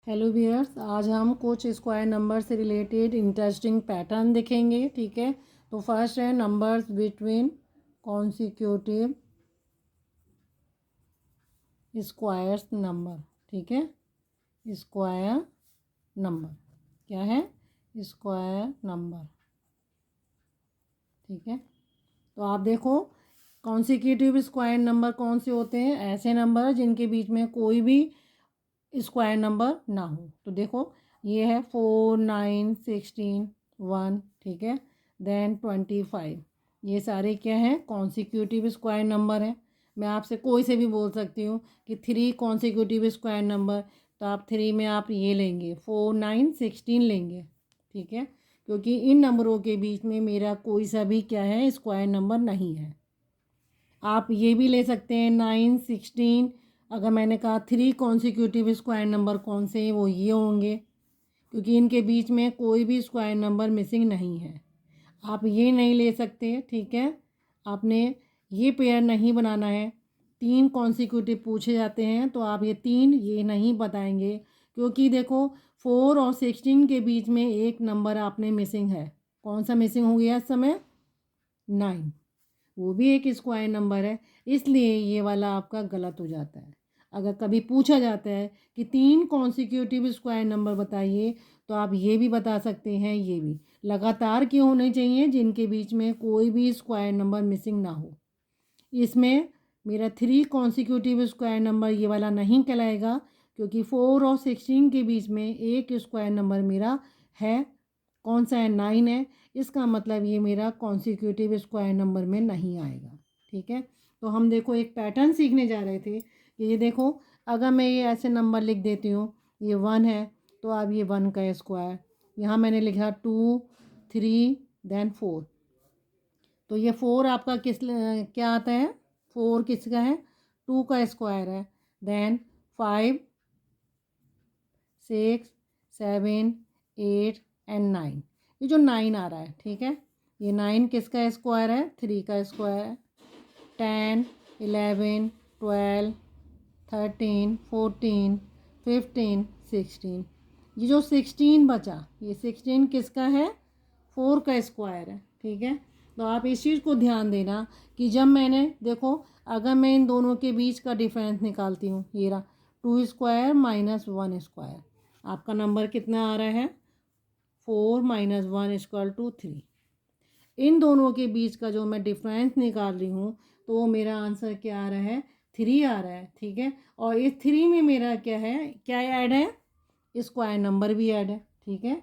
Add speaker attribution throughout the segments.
Speaker 1: Hello viewers, आज हम कुछ स्क्वायर नंबर से रिलेटेड इंटरेस्टिंग पैटर्न देखेंगे। ठीक है, तो फर्स्ट है numbers between consecutive squares number. ठीक है, स्क्वायर नंबर क्या है? Square number. ठीक है, तो आप देखो कॉन्सिक्यूटिव स्क्वायर नंबर कौन से होते हैं? ऐसे नंबर जिनके बीच में कोई भी स्क्वायर नंबर ना हो। तो देखो ये है 4, 9, 16, 1। ठीक है, देन 25। ये सारे क्या हैं? कॉन्सिक्यूटिव स्क्वायर नंबर हैं। मैं आपसे कोई से भी बोल सकती हूँ कि 3 कॉन्सिक्यूटिव स्क्वायर नंबर, तो आप 3 में आप ये लेंगे, 4, 9, 16 लेंगे। ठीक है, क्योंकि इन नंबरों के बीच में मेरा कोई सा भी क्या है? स्क्वायर नंबर नहीं है। आप ये भी ले सकते हैं 9, 16। अगर मैंने कहा 3 कॉन्सिक्यूटिव स्क्वायर नंबर कौन से हैं, वो ये होंगे, क्योंकि इनके बीच में कोई भी स्क्वायर नंबर मिसिंग नहीं है। आप ये नहीं ले सकते। ठीक है, आपने ये पेयर नहीं बनाना है। 3 कॉन्सिक्यूटिव पूछे जाते हैं तो आप ये 3 ये नहीं बताएंगे, क्योंकि देखो 4 और 16 के बीच में एक नंबर आपने मिसिंग है। कौन सा मिसिंग हो गया इस समय? 9। वो भी एक स्क्वायर नंबर है, इसलिए ये वाला आपका गलत हो जाता है। अगर कभी पूछा जाता है कि 3 कॉन्सिक्यूटिव स्क्वायर नंबर बताइए, तो आप ये भी बता सकते हैं, ये भी लगातार के होने चाहिए जिनके बीच में कोई भी स्क्वायर नंबर मिसिंग ना हो। इसमें मेरा 3 कॉन्सिक्यूटिव स्क्वायर नंबर ये वाला नहीं कहलाएगा, क्योंकि 4 और 16 के बीच में एक स्क्वायर नंबर मेरा है। कौन सा है? 9 है। इसका मतलब ये मेरा कॉन्सिक्यूटिव स्क्वायर नंबर में नहीं आएगा। ठीक है, तो हम देखो एक पैटर्न सीखने जा रहे थे कि ये देखो, अगर मैं ये ऐसे नंबर लिख देती हूँ, ये 1 है, तो अब ये 1 का स्क्वायर, यहाँ मैंने लिखा 2, 3, देन 4। तो ये 4 आपका क्या आता है? 4 किसका है? 2 का स्क्वायर है। Then 5, 6, 7, 8 and 9। ये जो 9 आ रहा है, ठीक है, ये 9 किसका स्क्वायर है? 3 का स्क्वायर है। 10, 11, 12, 13, 14, 15, 16। ये जो 16 बचा, ये 16 किसका है? 4 का स्क्वायर है। ठीक है, तो आप इस चीज़ को ध्यान देना कि जब मैंने देखो, अगर मैं इन दोनों के बीच का डिफरेंस निकालती हूँ, ये रहा 2 स्क्वायर माइनस 1 स्क्वायर, आपका नंबर कितना आ रहा है? 4 माइनस 1 इक्वल टू 3। इन दोनों के बीच का जो मैं डिफरेंस निकाल रही हूँ, तो मेरा आंसर क्या आ रहा है? 3 आ रहा है। ठीक है, और इस 3 में मेरा क्या है? क्या ऐड है? स्क्वायर नंबर भी ऐड है। ठीक है,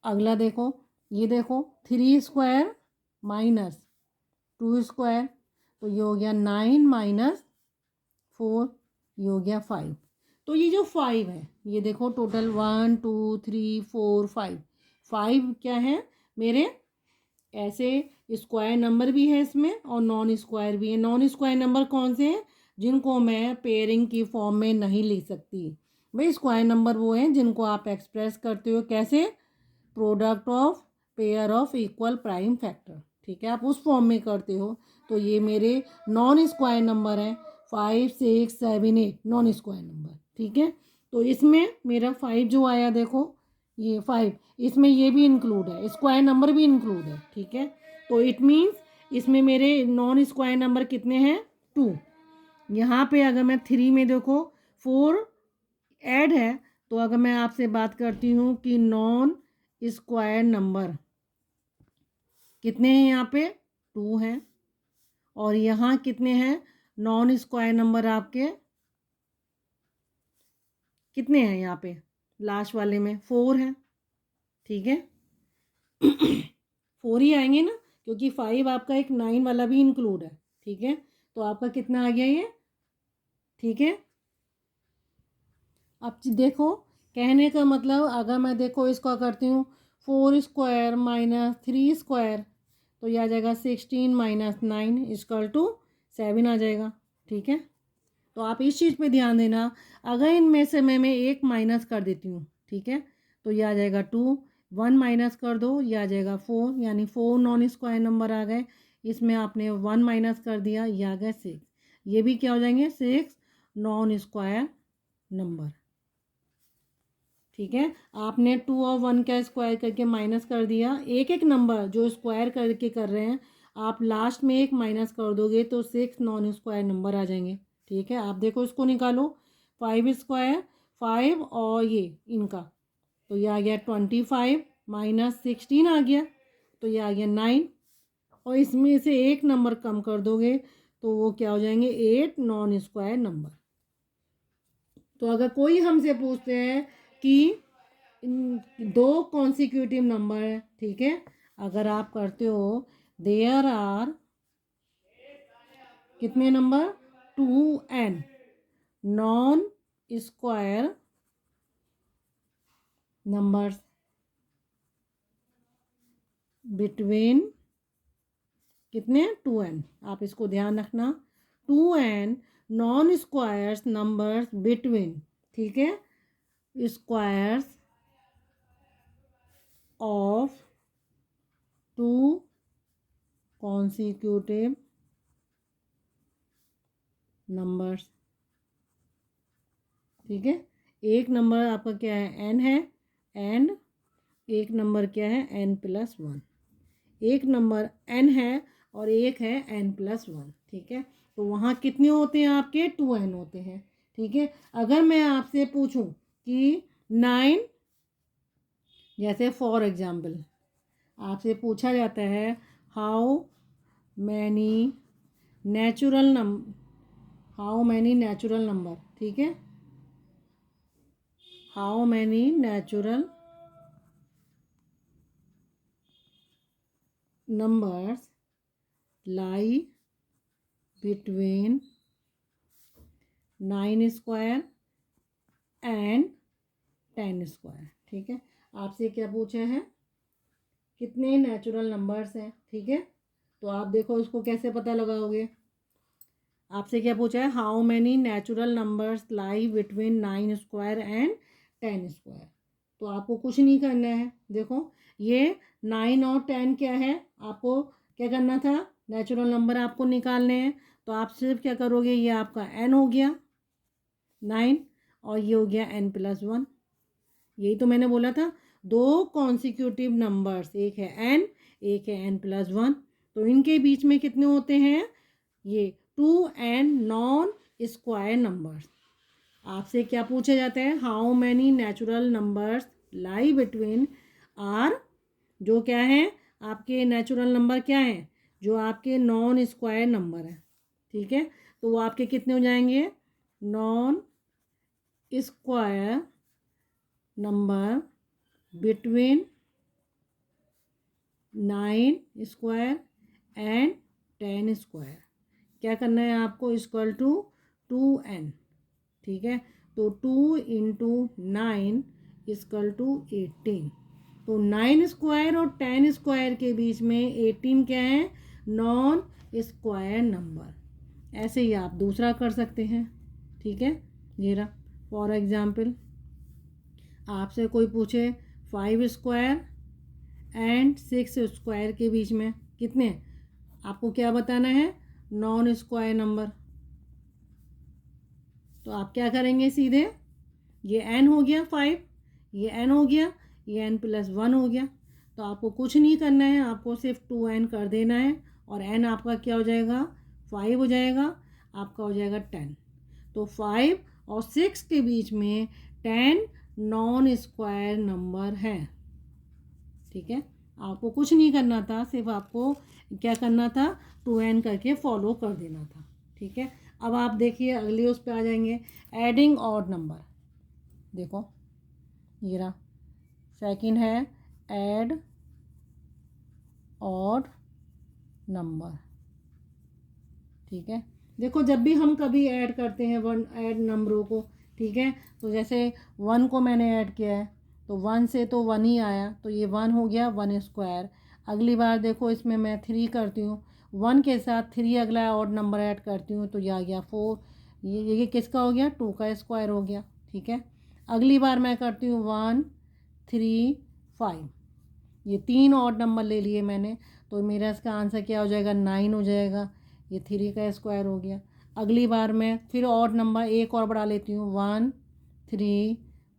Speaker 1: अगला देखो, ये देखो 3 स्क्वायर माइनस 2 स्क्वायर, तो ये हो गया 9 माइनस 4, ये हो गया 5। तो ये जो 5 है, ये देखो टोटल 1, 2, 3, 4, 5। 5 क्या है मेरे? ऐसे स्क्वायर नंबर भी है इसमें और नॉन स्क्वायर भी है। नॉन स्क्वायर नंबर कौन से हैं? जिनको मैं पेयरिंग की फॉर्म में नहीं लिख सकती। भाई स्क्वायर नंबर वो हैं जिनको आप एक्सप्रेस करते हो कैसे? Product of pair of equal prime factor. ठीक है, आप उस फॉर्म में करते हो। तो ये मेरे नॉन स्क्वायर नंबर हैं। 5, 6, 7, 8 नॉन स्क्वायर नंबर। ठीक है, तो इसमें मेरा 5 जो आया, देखो ये 5, इसमें ये भी इंक्लूड है, स्क्वायर नंबर भी इंक्लूड है। ठीक है, तो इट मीन्स इसमें मेरे नॉन स्क्वायर नंबर कितने हैं? 2। यहाँ पे अगर मैं 3 में देखो 4 ऐड है, तो अगर मैं आपसे बात करती हूँ कि नॉन स्क्वायर नंबर कितने हैं, यहाँ पे 2 हैं, और यहाँ कितने हैं नॉन स्क्वायर नंबर आपके? कितने हैं यहाँ पे? लास्ट वाले में 4 हैं। ठीक है 4 ही आएंगे ना, क्योंकि 5 आपका एक 9 वाला भी इंक्लूड है। ठीक है, तो आपका कितना आ गया ये? ठीक है, अब देखो, कहने का मतलब अगर मैं देखो इसको करती हूँ 4 स्क्वायर माइनस 3 स्क्वायर, तो यह आ जाएगा 16 माइनस 9 इक्वल टू 7 आ जाएगा। ठीक है, तो आप इस चीज़ पे ध्यान देना, अगर इनमें से मैं एक माइनस कर देती हूँ, ठीक है, तो यह आ जाएगा 2, 1 माइनस कर दो, यह आ जाएगा 4, यानी 4 नॉन स्क्वायर नंबर आ गए। इसमें आपने 1 माइनस कर दिया, यह आ गया 6। ये भी क्या हो जाएंगे? 6 नॉन स्क्वायर नंबर। ठीक है। आपने 2 और 1 का स्क्वायर करके माइनस कर दिया। एक एक नंबर जो स्क्वायर करके कर रहे हैं आप लास्ट में एक माइनस कर दोगे तो 6 नॉन स्क्वायर नंबर आ जाएंगे। ठीक है, आप देखो इसको निकालो। 5 स्क्वायर 5 और ये इनका, तो ये आ गया 25 माइनस 16 आ गया, तो ये आ गया 9। और इसमें से एक नंबर कम कर दोगे तो वो क्या हो जाएंगे 8 नॉन स्क्वायर नंबर। तो अगर कोई हमसे पूछते हैं कि दो कॉन्सिक्यूटिव नंबर है, ठीक है, अगर आप करते हो देयर आर कितने number 2n non square numbers between कितने 2n, आप इसको ध्यान रखना 2n non squares numbers between, ठीक है, स्क्वायर्स ऑफ 2 कॉन्सिक्यूटिव नंबर्स। ठीक है, एक नंबर आपका क्या है n है, एंड एक नंबर क्या है n+1। एक नंबर n है और एक है n+1। ठीक है, तो वहाँ कितने होते हैं आपके 2n होते हैं। ठीक है, अगर मैं आपसे पूछूं कि 9, जैसे फॉर एग्जांपल आपसे पूछा जाता है हाउ मैनी नेचुरल नंबर, ठीक है, how many natural numbers lie between 9 square and 10 square. ठीक है, आपसे क्या पूछा है कितने नेचुरल नंबर्स हैं। ठीक है, तो आप देखो इसको कैसे पता लगाओगे। आपसे क्या पूछा है how many natural numbers lie between 9 square and 10 square. तो आपको कुछ नहीं करना है। देखो ये 9 और 10 क्या है, आपको क्या करना था, नेचुरल नंबर आपको निकालने हैं। तो आप सिर्फ क्या करोगे, ये आपका n हो गया 9 और ये हो गया n+1। यही तो मैंने बोला था, दो कॉन्सिक्यूटिव नंबर्स, एक है n एक है n+1, तो इनके बीच में कितने होते हैं, ये 2n नॉन स्क्वायर नंबर्स। आपसे क्या पूछा जाता है how many natural numbers lie between are, जो क्या है आपके नेचुरल नंबर क्या है, जो आपके नॉन स्क्वायर नंबर है। ठीक है, तो वो आपके कितने हो जाएंगे, non square number between 9 square and 10 square. क्या करना है आपको, इक्वल टू 2n। ठीक है, तो 2 इंटू 9 इक्वल टू 18। तो 9 स्क्वायर और 10 स्क्वायर के बीच में 18 क्या है, नॉन स्क्वायर नंबर। ऐसे ही आप दूसरा कर सकते हैं। ठीक है, ये रहा फॉर एग्जाम्पल आपसे कोई पूछे 5 स्क्वायर एंड 6 स्क्वायर के बीच में कितने, आपको क्या बताना है, नॉन स्क्वायर नंबर। तो आप क्या करेंगे, सीधे ये n हो गया 5, ये n हो गया, ये n+1 हो गया। तो आपको कुछ नहीं करना है, आपको सिर्फ 2n कर देना है और n आपका क्या हो जाएगा 5 हो जाएगा, आपका हो जाएगा 10। तो 5 और 6 के बीच में 10 नॉन स्क्वायर नंबर है। ठीक है, आपको कुछ नहीं करना था, सिर्फ आपको क्या करना था 2n करके फॉलो कर देना था। ठीक है, अब आप देखिए अगली उस पर आ जाएंगे, एडिंग ऑड नंबर। देखो ये रहा सेकंड है ऐड ऑड नंबर। ठीक है, देखो जब भी हम कभी ऐड करते हैं वन ऐड नंबरों को, ठीक है, तो जैसे 1 को मैंने ऐड किया है तो 1 से तो 1 ही आया, तो ये 1 हो गया 1 स्क्वायर। अगली बार देखो इसमें मैं 3 करती हूँ, 1 के साथ 3 अगला ऑड नंबर ऐड करती हूँ तो ये आ गया 4। ये किसका हो गया, 2 का स्क्वायर हो गया। ठीक है, अगली बार मैं करती हूँ 1 3 5, ये 3 ऑड नंबर ले लिए मैंने, तो मेरा इसका आंसर क्या हो जाएगा 9 हो जाएगा, ये 3 का स्क्वायर हो गया। अगली बार मैं फिर ऑड नंबर एक और बढ़ा लेती हूँ 1 3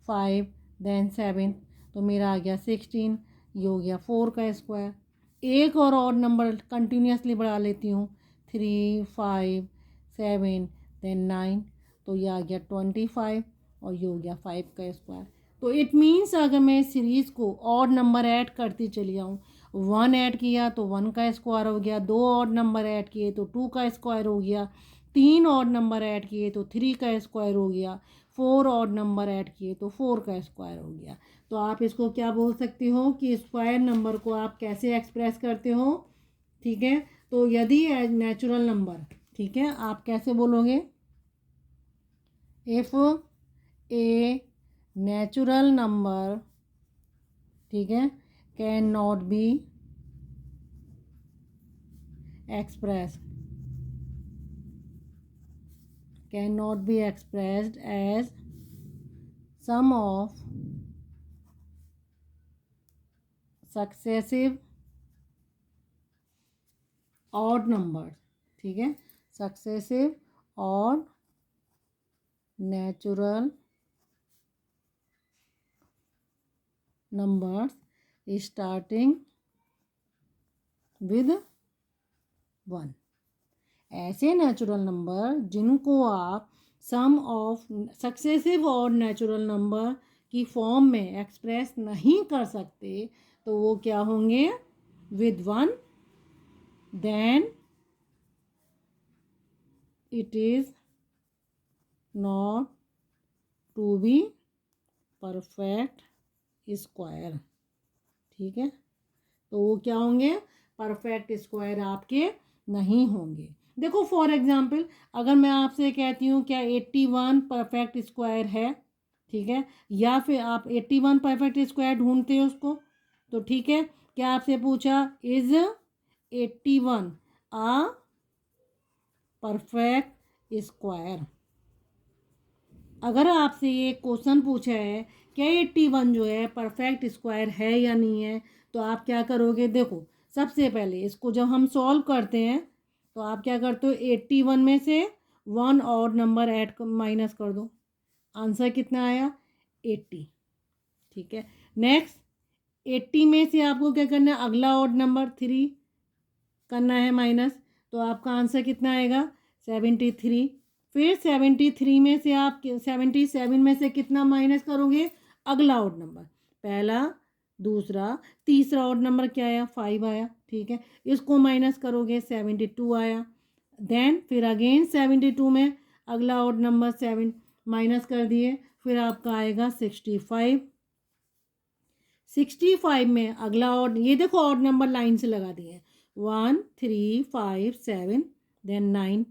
Speaker 1: 5 देन 7, तो मेरा आ गया 16, ये हो गया 4 का स्क्वायर। एक और ऑड नंबर कंटिन्यूसली बढ़ा लेती हूँ, 3, 5, 7, देन 9, तो ये आ गया 25 और ये हो गया 5 का स्क्वायर। तो इट मीन्स अगर मैं इस सीरीज़ को ऑड नंबर ऐड करती चली जाऊँ, 1 ऐड किया तो 1 का स्क्वायर हो गया, 2 ऑड नंबर ऐड किए तो 2 का स्क्वायर हो गया, 3 ऑड नंबर ऐड किए तो 3 का स्क्वायर हो गया, 4 ऑड नंबर ऐड किए तो 4 का स्क्वायर हो गया। तो आप इसको क्या बोल सकते हो कि स्क्वायर नंबर को आप कैसे एक्सप्रेस करते हो, ठीक है। तो यदि नेचुरल नंबर, ठीक है, आप कैसे बोलोगे, इफ़ ए नेचुरल नंबर, ठीक है, can not be expressed cannot be expressed as sum of successive odd numbers, ठीक है, successive odd natural numbers starting with 1। ऐसे नेचुरल नंबर जिनको आप सम ऑफ सक्सेसिव और नेचुरल नंबर की फॉर्म में एक्सप्रेस नहीं कर सकते, तो वो क्या होंगे, with 1, then it is not to be perfect square, ठीक है। तो वो क्या होंगे, परफेक्ट स्क्वायर आपके नहीं होंगे। देखो फॉर एग्जांपल, अगर मैं आपसे कहती हूँ क्या 81 परफेक्ट स्क्वायर है, ठीक है, या फिर आप 81 परफेक्ट स्क्वायर ढूंढते हो उसको, तो ठीक है, क्या आपसे पूछा इज 81 आ परफेक्ट स्क्वायर। अगर आपसे ये क्वेश्चन पूछा है क्या 81 जो है परफेक्ट स्क्वायर है या नहीं है, तो आप क्या करोगे, देखो सबसे पहले इसको जब हम सॉल्व करते हैं तो आप क्या करते हो, 81 में से 1 और नंबर ऐड माइनस कर दो, आंसर कितना आया, 80, ठीक है। नेक्स्ट 80 में से आपको क्या करना है, अगला ऑड नंबर 3 करना है माइनस, तो आपका आंसर कितना आएगा, 73। फिर 73 में से आप 77 में से कितना माइनस करोगे, अगला ऑड नंबर, पहला, दूसरा, तीसरा ऑड नंबर क्या आया, 5 आया, ठीक है, इसको माइनस करोगे 72 आया। देन फिर अगेन 72 में अगला ऑड नंबर 7 माइनस कर दिए, फिर आपका आएगा 65। 65 में अगला ऑड, ये देखो ऑड नंबर लाइन से लगा दिए, 1, 3, 5, 7, देन 9,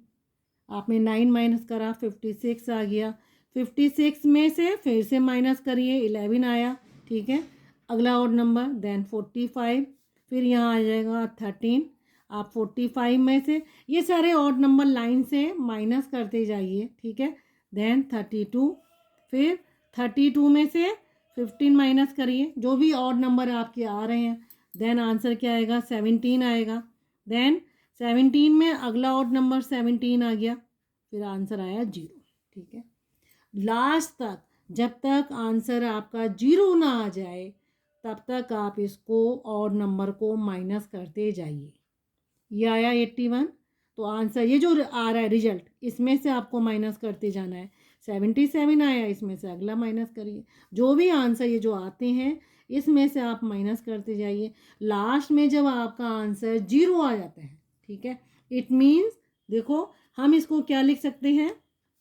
Speaker 1: आपने 9 माइनस करा 56 आ गया। 56 में से फिर से माइनस करिए 11 आया, ठीक है, अगला ऑड नंबर, देन 45, फिर यहाँ आ जाएगा 13। आप 45 में से ये सारे ऑड नंबर लाइन से माइनस करते जाइए, ठीक है, देन 32, फिर 32 में से 15 माइनस करिए, जो भी ऑड नंबर आपके आ रहे हैं, देन आंसर क्या आएगा, 17 आएगा। देन 17 में अगला ऑड नंबर 17 आ गया, फिर आंसर आया 0, ठीक है। लास्ट तक जब तक आंसर आपका 0 ना आ जाए तब तक आप इसको ऑड नंबर को माइनस करते जाइए। ये आया 81, तो आंसर ये जो आ रहा है रिजल्ट, इसमें से आपको माइनस करते जाना है। 77 आया, इसमें से अगला माइनस करिए, जो भी आंसर ये जो आते हैं इसमें से आप माइनस करते जाइए। लास्ट में जब आपका आंसर 0 आ जाता है, ठीक है, इट मीन्स देखो हम इसको क्या लिख सकते हैं,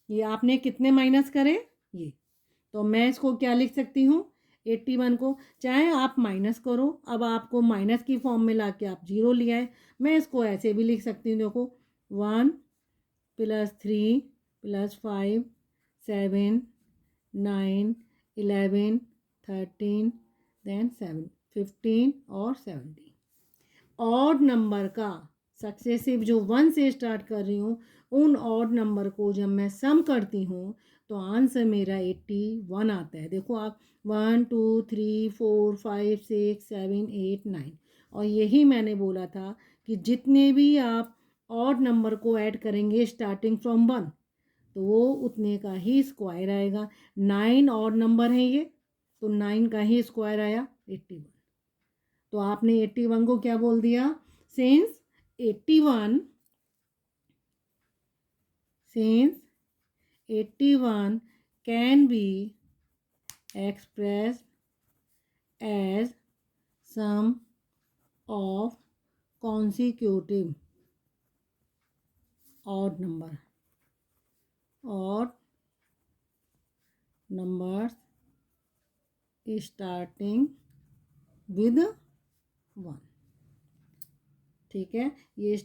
Speaker 1: ये आपने कितने माइनस करे, ये, तो मैं इसको क्या लिख सकती हूँ, 81 को चाहे आप माइनस करो, अब आपको माइनस की फॉर्म में ला के आप 0 ले आए, मैं इसको ऐसे भी लिख सकती हूँ, देखो 1 + 3 + 5 7 9 11 13 देन 7 15 और 70। ऑड नंबर का सक्सेसिव जो 1 से स्टार्ट कर रही हूँ, उन ऑड नंबर को जब मैं सम करती हूँ तो आंसर मेरा 81 आता है। देखो आप 1 2 3 4 5 6 7 8 9, और यही मैंने बोला था कि जितने भी आप ऑड नंबर को ऐड करेंगे स्टार्टिंग फ्रॉम 1, तो वो उतने का ही स्क्वायर आएगा। 9 ऑड नंबर है ये, तो 9 का ही स्क्वायर आया 81। तो आपने 81 को क्या बोल दिया, since 81 can be expressed as sum of consecutive odd numbers starting with 1। ठीक है, ये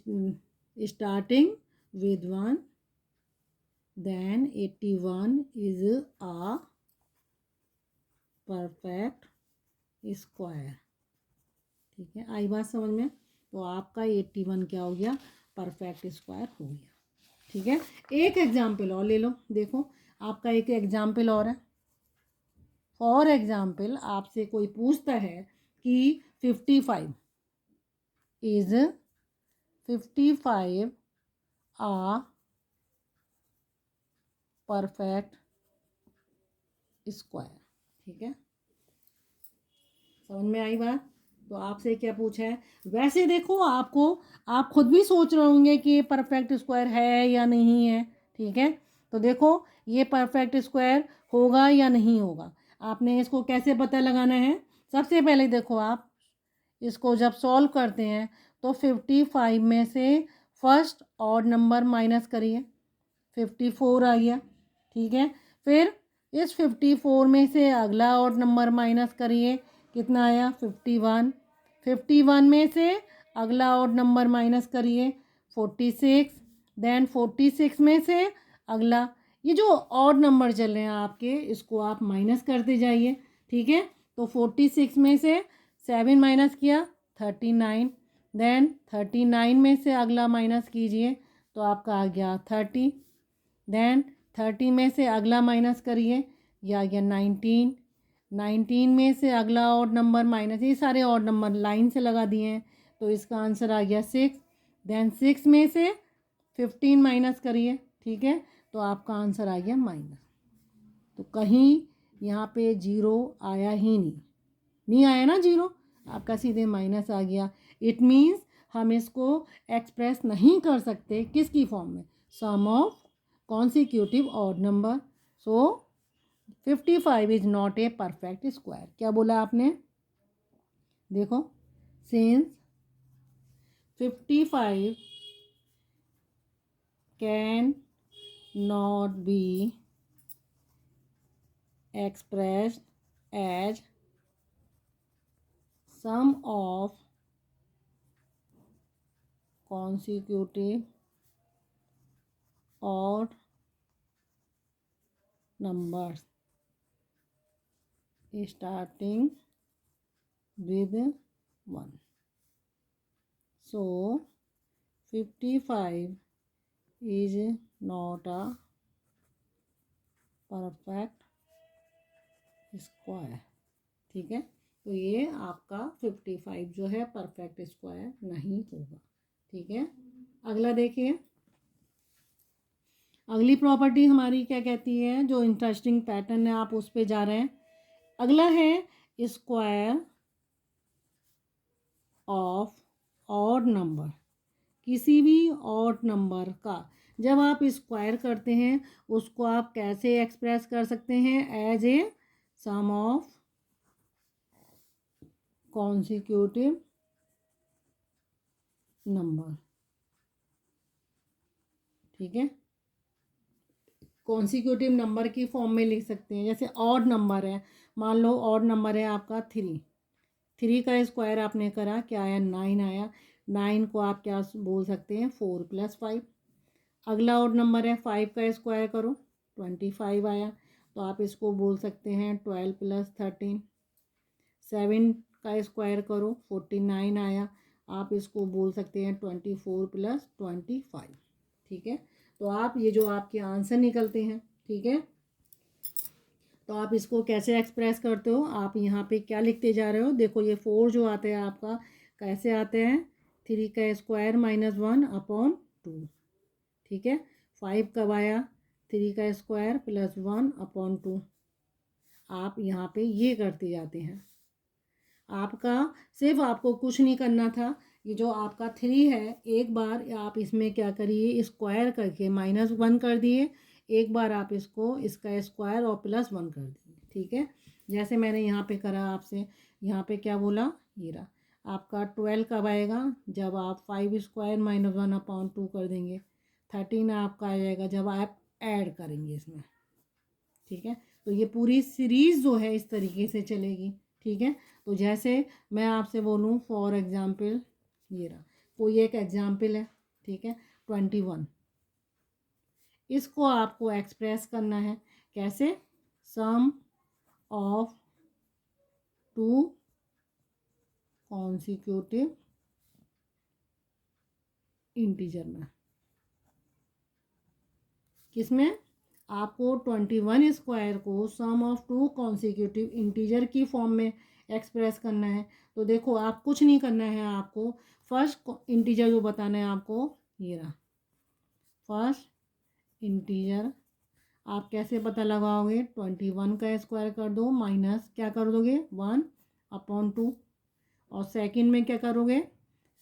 Speaker 1: starting with 1, then 81 is a perfect square. ठीक है, आई बात समझ में। तो आपका 81 क्या हो गया, परफेक्ट स्क्वायर हो गया। ठीक है, एक एग्जाम्पल और ले लो, देखो आपका एक एग्जाम्पल और है। फॉर एग्जाम्पल आपसे कोई पूछता है कि 55 इज 55 आ परफेक्ट स्क्वायर। ठीक है, समझ में आई बात। तो आपसे क्या पूछा है, वैसे देखो आपको, आप खुद भी सोच रहे होंगे कि ये परफेक्ट स्क्वायर है या नहीं है। ठीक है, तो देखो ये परफेक्ट स्क्वायर होगा या नहीं होगा, आपने इसको कैसे पता लगाना है। सबसे पहले देखो आप इसको जब सॉल्व करते हैं तो 55 में से फर्स्ट ऑड नंबर माइनस करिए, 54 आ गया। ठीक है, फिर इस 54 में से अगला ऑड नंबर माइनस करिए, कितना आया 51। 51 में से अगला ऑड नंबर माइनस करिए 46। देन 46 में से अगला, ये जो ऑड नंबर चल रहे हैं आपके, इसको आप माइनस करते जाइए। ठीक है, तो 46 में से 7 माइनस किया 39। देन 39 में से अगला माइनस कीजिए तो आपका आ गया 30। देन 30 में से अगला माइनस करिए, यह आ गया 19। 19 में से अगला ऑड नंबर माइनस, ये सारे ऑड नंबर लाइन से लगा दिए हैं, तो इसका आंसर आ गया 6। देन 6 में से 15 माइनस करिए। ठीक है, तो आपका आंसर आ गया माइनस। तो कहीं यहाँ पे जीरो आया ही नहीं आया ना जीरो, आपका सीधे माइनस आ गया। इट मीन्स हम इसको एक्सप्रेस नहीं कर सकते किसकी फॉर्म में, sum of consecutive odd number. So 55 is not a perfect square. क्या बोला आपने, देखो since 55 can not be expressed as sum of consecutive odd numbers starting with 1। So 55 is not a perfect square. ठीक है, तो ये आपका 55 जो है परफेक्ट स्क्वायर नहीं होगा। ठीक है, अगला देखिए, अगली प्रॉपर्टी हमारी क्या कहती है, जो इंटरेस्टिंग पैटर्न है आप उस पे जा रहे हैं। अगला है स्क्वायर ऑफ ऑड नंबर। किसी भी ऑड नंबर का जब आप स्क्वायर करते हैं उसको आप कैसे एक्सप्रेस कर सकते हैं, as a sum of consecutive number. ठीक है, कॉन्सिक्यूटिव नंबर की फॉर्म में लिख सकते हैं। जैसे ऑड नंबर है, मान लो ऑड नंबर है आपका 3, 3 का स्क्वायर आपने करा, क्या आया 9 आया। 9 को आप क्या बोल सकते हैं, 4 + 5। अगला ऑड नंबर है 5 का स्क्वायर करो 25 आया, तो आप इसको बोल सकते हैं 12 + 13। 7 का स्क्वायर करो 49 आया, आप इसको बोल सकते हैं 24 + 25। ठीक है, तो आप ये जो आपके आंसर निकलते हैं, ठीक है, तो आप इसको कैसे एक्सप्रेस करते हो, आप यहाँ पे क्या लिखते जा रहे हो, देखो ये 4 जो आते हैं आपका कैसे आते हैं, 3 का स्क्वायर -1/2। ठीक है, 5 कब आया, 3 का स्क्वायर +1/2। आप यहाँ पे ये करते जाते हैं। आपका सिर्फ आपको कुछ नहीं करना था। ये जो आपका 3 है, एक बार आप इसमें क्या करिए, स्क्वायर करके -1 कर दिए। एक बार आप इसको इसका स्क्वायर और +1 कर दिए, ठीक है। जैसे मैंने यहाँ पे करा आपसे, यहाँ पे क्या बोला, ये रहा आपका 12 कब आएगा, जब आप 5 स्क्वायर -1/2 कर देंगे। 13 आपका आ जाएगा जब आप ऐड करेंगे इसमें, ठीक है। तो ये पूरी सीरीज़ जो है इस तरीके से चलेगी, ठीक है। तो जैसे मैं आपसे बोलूँ फॉर एग्ज़ाम्पल, ये रहा कोई एक एग्ज़ाम्पल है, ठीक है, 21। इसको आपको एक्सप्रेस करना है कैसे, सम ऑफ 2 कॉन्सिक्यूटिव इंटीजर में। किसमें, आपको 21 स्क्वायर को सम ऑफ 2 कॉन्सिक्यूटिव इंटीजर की फॉर्म में एक्सप्रेस करना है। तो देखो आप कुछ नहीं करना है, आपको फर्स्ट इंटीजर जो बताना है आपको, ये रहा फर्स्ट इंटीजर। आप कैसे पता लगाओगे, 21 का स्क्वायर कर दो माइनस क्या कर दोगे 1/2, और सेकंड में क्या करोगे,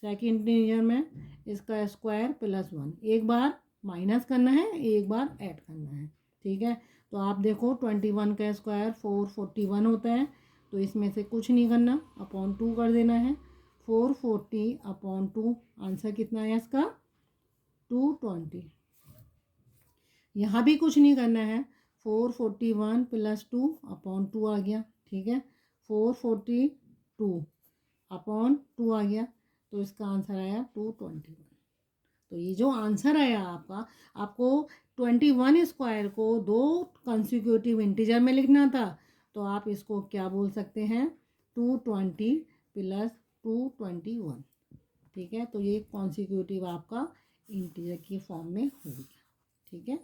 Speaker 1: सेकंड इंटीजर में इसका स्क्वायर +1। एक बार माइनस करना है, एक बार ऐड करना है, ठीक है। तो आप देखो 21 का स्क्वायर 441 होता है, तो इसमें से कुछ नहीं करना, /2 कर देना है। 440/2 आंसर कितना है इसका 220। यहाँ भी कुछ नहीं करना है, 441 + 2/2 आ गया, ठीक है। 442/2 आ गया, तो इसका आंसर आया 221। तो ये जो आंसर आया आपका, आपको 21 स्क्वायर को 2 कंसिक्यूटिव इंटीजर में लिखना था, तो आप इसको क्या बोल सकते हैं, 220 + 221, ठीक है। तो ये कॉन्सिक्यूटिव आपका इंटीजर की फॉर्म में हो गया, ठीक है।